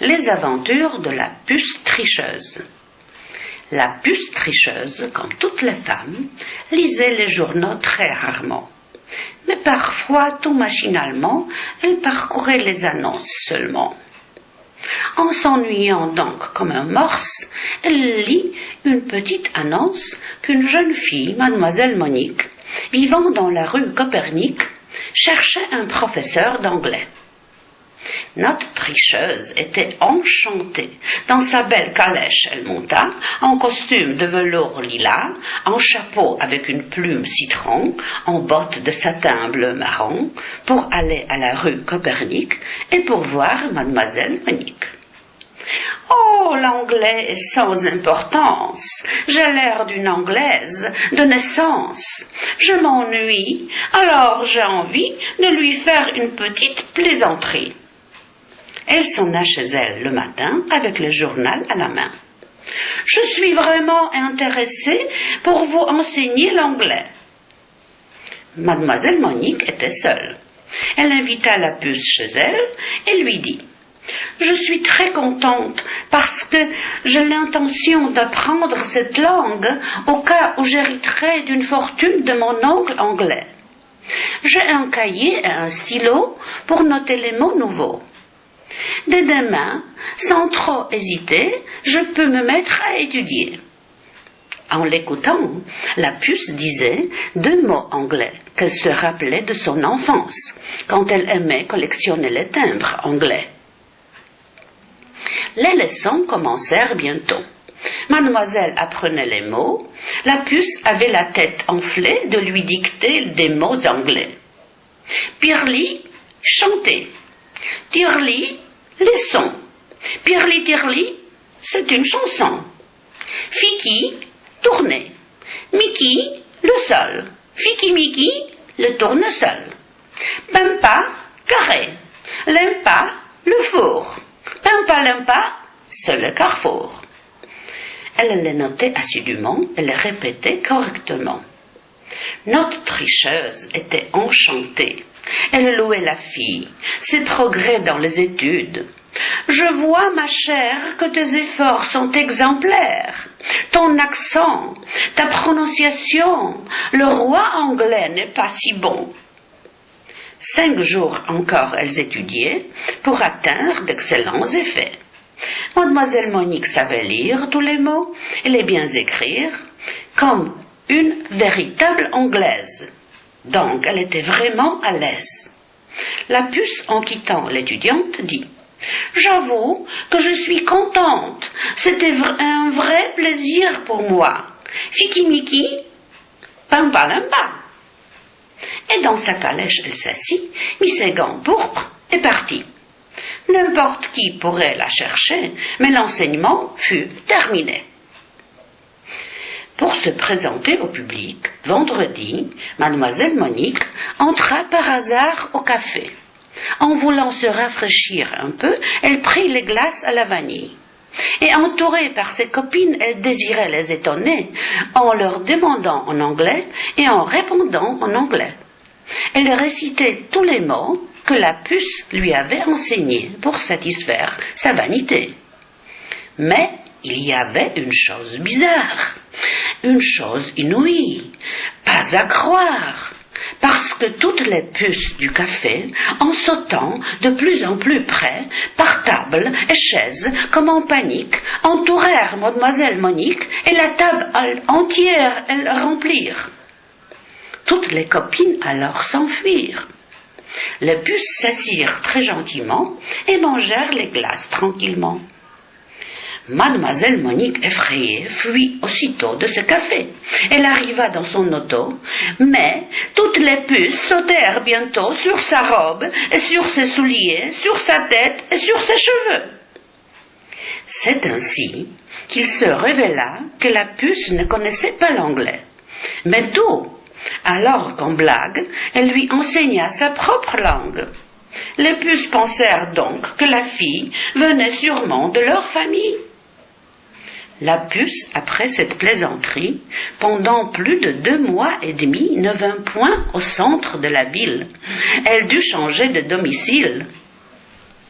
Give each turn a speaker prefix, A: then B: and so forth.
A: Les aventures de la puce tricheuse. La puce tricheuse, comme toutes les femmes, lisait les journaux très rarement. Mais parfois, tout machinalement, elle parcourait les annonces seulement. En s'ennuyant donc comme un morse, elle lit une petite annonce qu'une jeune fille, mademoiselle Monique, vivant dans la rue Copernic, cherchait un professeur d'anglais. Notre tricheuse était enchantée. Dans sa belle calèche, elle monta, en costume de velours lilas, en chapeau avec une plume citron, en bottes de satin bleu marron, pour aller à la rue Copernic et pour voir mademoiselle Monique. « Oh, l'anglais est sans importance. J'ai l'air d'une anglaise de naissance. Je m'ennuie, alors j'ai envie de lui faire une petite plaisanterie. » Elle sonna chez elle le matin avec le journal à la main. « Je suis vraiment intéressée pour vous enseigner l'anglais. » Mademoiselle Monique était seule. Elle invita la puce chez elle et lui dit: « Je suis très contente parce que j'ai l'intention d'apprendre cette langue au cas où j'hériterai d'une fortune de mon oncle anglais. J'ai un cahier et un stylo pour noter les mots nouveaux. Dès demain, sans trop hésiter, je peux me mettre à étudier. » En l'écoutant, la puce disait 2 mots anglais qu'elle se rappelait de son enfance, quand elle aimait collectionner les timbres anglais. Les leçons commencèrent bientôt. Mademoiselle apprenait les mots, la puce avait la tête enflée de lui dicter des mots anglais. Pirli, chanter. Tirli, leçon. Pirli-tirli, c'est une chanson. Fiki, tourner. Miki, le sol. Fiki-miki, le tournesol. Pampa, carré. Limpa, le four. Pampa-limpa, c'est le carrefour. Elle les notait assidûment et les répétait correctement. Notre tricheuse était enchantée. Elle louait la fille, ses progrès dans les études. « Je vois, ma chère, que tes efforts sont exemplaires. Ton accent, ta prononciation, le roi anglais n'est pas si bon. » 5 jours encore elles étudiaient pour atteindre d'excellents effets. Mademoiselle Monique savait lire tous les mots et les bien écrire comme une véritable anglaise. Donc elle était vraiment à l'aise. La puce, en quittant l'étudiante, dit: « J'avoue que je suis contente. C'était un vrai plaisir pour moi. Fiki-miki, pampa-limpa. » Et dans sa calèche, elle s'assit, mit ses gants pourpres et partit. N'importe qui pourrait la chercher, mais l'enseignement fut terminé. Pour se présenter au public, vendredi, mademoiselle Monique entra par hasard au café. En voulant se rafraîchir un peu, elle prit les glaces à la vanille. Et entourée par ses copines, elle désirait les étonner en leur demandant en anglais et en répondant en anglais. Elle récitait tous les mots que la puce lui avait enseignés pour satisfaire sa vanité. Mais il y avait une chose bizarre, une chose inouïe, pas à croire, parce que toutes les puces du café, en sautant de plus en plus près, par table et chaises, comme en panique, entourèrent mademoiselle Monique et la table entière elles remplirent. Toutes les copines alors s'enfuirent. Les puces s'assirent très gentiment et mangèrent les glaces tranquillement. Mademoiselle Monique, effrayée, fuit aussitôt de ce café. Elle arriva dans son auto, mais toutes les puces sautèrent bientôt sur sa robe et sur ses souliers, sur sa tête et sur ses cheveux. C'est ainsi qu'il se révéla que la puce ne connaissait pas l'anglais. Mais tout, alors qu'en blague, elle lui enseigna sa propre langue. Les puces pensèrent donc que la fille venait sûrement de leur famille. La puce, après cette plaisanterie, pendant plus de 2 mois et demi, ne vint point au centre de la ville. Elle dut changer de domicile.